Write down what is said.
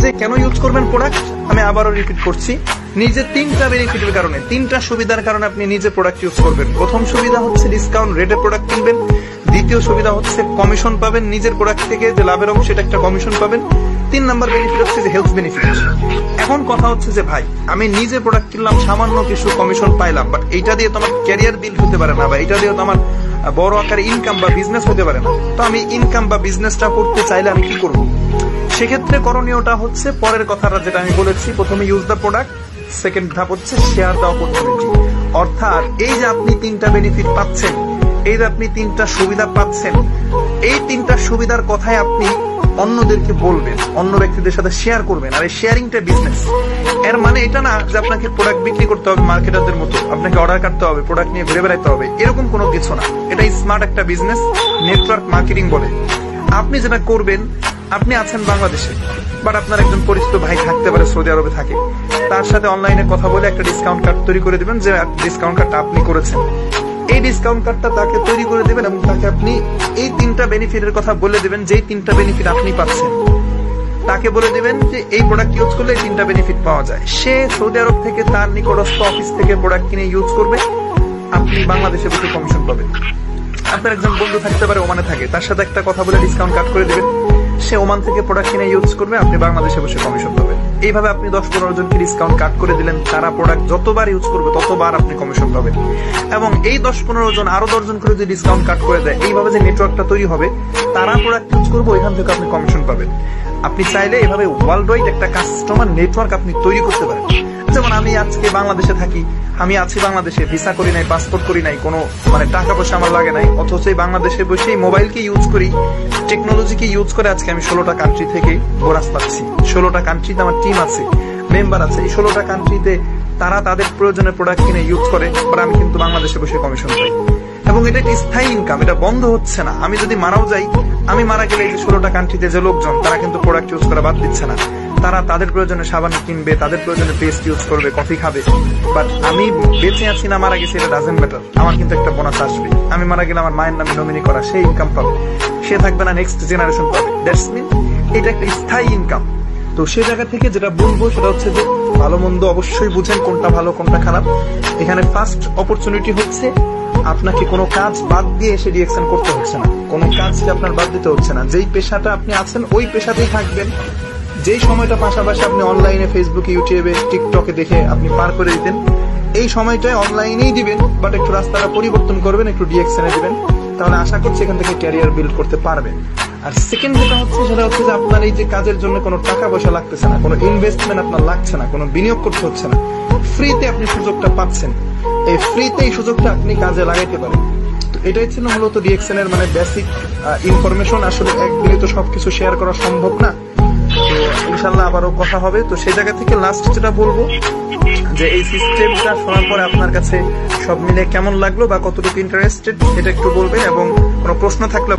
নিজে কেন ইউজ করবেন প্রোডাক্ট, আমি আবারও রিপিট করছি, নিজে 3টা বেনিফিটের কারণে, 3টা সুবিধার কারণে আপনি নিজে প্রোডাক্ট ইউজ করবেন। প্রথম সুবিধা হচ্ছে ডিসকাউন্ট রেটে প্রোডাক্ট কিনবেন। দ্বিতীয় সুবিধা হচ্ছে কমিশন পাবেন, নিজের প্রোডাক্ট থেকে যে লাভের অংশ সেটা একটা কমিশন পাবেন। 3 নাম্বার বেনিফিট হচ্ছে যে হেলথ বেনিফিট। এখন কথা হচ্ছে যে ভাই আমি নিজে প্রোডাক্ট কিনলাম, সামান্য কিছু কমিশন পাইলাম, বাট এইটা দিয়ে তো আমার ক্যারিয়ার বিল্ড হতে পারে না, বা এটা দিয়ে তো আমার বড় আকারে ইনকাম বা বিজনেস হতে পারে না। তো আমি ইনকাম বা বিজনেসটা করতে চাইলে আমি কি করব? সেক্ষেত্রে করণীয়টা হচ্ছে পরের কথাটা যেটা আমি বলেছি, প্রথমে ইউজ দ্য প্রোডাক্ট, সেকেন্ড ধাপ হচ্ছে শেয়ার দ্য অপরচুনিটি। অর্থাৎ এই যে আপনি 3টা বেনিফিট পাচ্ছেন, এই যে আপনি 3টা সুবিধা পাচ্ছেন, এই 3টা সুবিধার কথাই আপনি অন্যদেরকে বলবেন, অন্য ব্যক্তিদের সাথে শেয়ার করবেন। আর এই শেয়ারিংটা বিজনেস। এর মানে এটা না যে আপনাকে প্রোডাক্ট বিক্রি করতে হবে মার্কেটারদের মতো, আপনাকে অর্ডার কাটতে হবে, প্রোডাক্ট নিয়ে ঘুরে বেড়াতে হবে, এরকম কোনো কিছু না। এটা স্মার্ট একটা বিজনেস, নেটওয়ার্ক মার্কেটিং বলে। আপনি যেটা করবেন, আপনি আছেন বাংলাদেশে, বাট আপনার একজন পরিচিত ভাই থাকতে পারে সৌদি আরবে থাকে, তার সাথে অনলাইনে কথা বলে একটা ডিসকাউন্ট কার্ড তৈরি করে দিবেন, যে ডিসকাউন্ট কার্ডটা আপনি করেছেন। এই ডিসকাউন্ট কার্ডটা তাকে তৈরি করে দিবেন এবং তাকে আপনি এই 3টা বেনিফিটের কথা বলে দিবেন, যেই 3টা বেনিফিট আপনি পাচ্ছেন। তাকে বলে দিবেন যে এই প্রোডাক্ট ইউজ করলে এই 3টা বেনিফিট পাওয়া যায়। সে সৌদি আরব থেকে তার নিকটস্থ অফিস থেকে প্রোডাক্ট কিনে ইউজ করবে, আপনি বাংলাদেশে বসে কমিশন পাবেন। আপনার একজন বন্ধু থাকতে পারে ওমানে থাকে, তার সাথে একটা কথা বলে ডিসকাউন্ট কাট করে দিবেন, সে ওমান থেকে প্রোডাক্ট কিনে ইউজ করবে, আপনি বাংলাদেশে বসে কমিশন পাবেন। এইভাবে আপনি 10-15 জনকে ডিসকাউন্ট কাট করে দিলেন, তারা প্রোডাক্ট যতবার ইউজ করবে ততবার আপনি কমিশন পাবেন। এবং এই 10-15 জন আরো 10 জন করে যদি ডিসকাউন্ট কাট করে দেয়, এইভাবে যে নেটওয়ার্কটা তৈরি হবে, তারা প্রোডাক্ট ইউজ করবে, ওইখান থেকে আপনি কমিশন পাবেন। আপনি চাইলে এভাবে ওয়ার্ল্ড ওয়াইড একটা কাস্টমার নেটওয়ার্ক আপনি তৈরি করতে পারেন। যেমন আমি আজকে বাংলাদেশে থাকি, আমি আছি বাংলাদেশে, ভিসা করি নাই, পাসপোর্ট করি নাই, কোনো টাকা পয়সা আমার লাগে নাই, অথচ এই বাংলাদেশে বসে মোবাইলকে ইউজ করি, টেকনোলজিকে ইউজ করে আজকে আমি 16টা কান্ট্রি থেকে বোনাস পাচ্ছি। 16টা কান্ট্রিতে আমার টিম আছে, মেম্বার আছে, এই 16টা কান্ট্রিতে তারা তাদের প্রয়োজনে প্রোডাক্ট কিনে ইউজ করে, বাট আমি কিন্তু বাংলাদেশে বসে কমিশন পাই। এবং এটা একটা স্থায়ী ইনকাম, এটা বন্ধ হচ্ছে না। আমি যদি মারাও যাই, আমি মারা গেলে এই যে 16টা কান্ট্রিতে যে লোকজন, তারা কিন্তু প্রোডাক্ট ইউজ করা বাদ দিচ্ছে না। তারা তাদের প্রয়োজনে সাবান কিনবে, তাদের প্রয়োজনে পেস্ট ইউজ করবে, কফি খাবে। বাট আমি বেঁচে আছি না মারা গেছি, এটা ডাজেন্ট ম্যাটার, আমার কিন্তু একটা বোনাস আসবে। আমি মারা গেলে আমার মায়ের নামে নমিনি করা, সেই ইনকাম পাবে, সে থাকবে না, নেক্সট জেনারেশন পাবে। দ্যাটস মিন এটা একটা স্থায়ী ইনকাম। তো সেই জায়গা থেকে যেটা বলবো সেটা হচ্ছে যে ভালো মন্দ অবশ্যই বুঝেন কোনটা ভালো কোনটা খারাপ। এখানে ফার্স্ট অপরচুনিটি হচ্ছে আপনাকে কোনো কাজ বাদ দিয়ে এসে রিঅ্যাকশন করতে হচ্ছে না, কোনো কাজকে আপনার বাদ দিতে হচ্ছে না। যেই পেশাটা আপনি আছেন ওই পেশাতেই থাকবেন। যেই সময়টা পাশাপাশি আপনি অনলাইনে ফেসবুকে, ইউটিউবে, টিকটকে দেখে আপনি পার করে দিতেন, এই সময়টায় অনলাইনেই দিবেন, বাট একটু রাস্তাটা পরিবর্তন করবেন, একটু রিঅ্যাকশনে দিবেন, তাহলে আশা করছি এখান থেকে ক্যারিয়ার বিল্ড করতে পারবেন। আর সেকেন্ড যেটা হচ্ছে সেটা হচ্ছে যে আপনার এই যে কাজের জন্য কোনো টাকা পয়সা লাগতেছে না, কোনো ইনভেস্টমেন্ট আপনার লাগছে না, কোনো বিনিয়োগ করতে হচ্ছে না, ফ্রিতে আপনি সুযোগটা পাচ্ছেন। এই ফ্রিতে এই সুযোগটা আপনি কাজে লাগাইতে পারেন। তো এটাই ছিল মূলত রিঅ্যাকশনের বেসিক ইনফরমেশন। আসলে একদিনে তো সবকিছু শেয়ার করা সম্ভব না, তো ইনশাল্লাহ আবারও কথা হবে। তো সেই জায়গা থেকে লাস্ট যেটা বলবো যে এই সিস্টেমটা শোনার পরে আপনার কাছে সব মিলে কেমন লাগলো বা কতটুকু ইন্টারেস্টেড, এটা একটু বলবেন, এবং কোনো প্রশ্ন থাকলে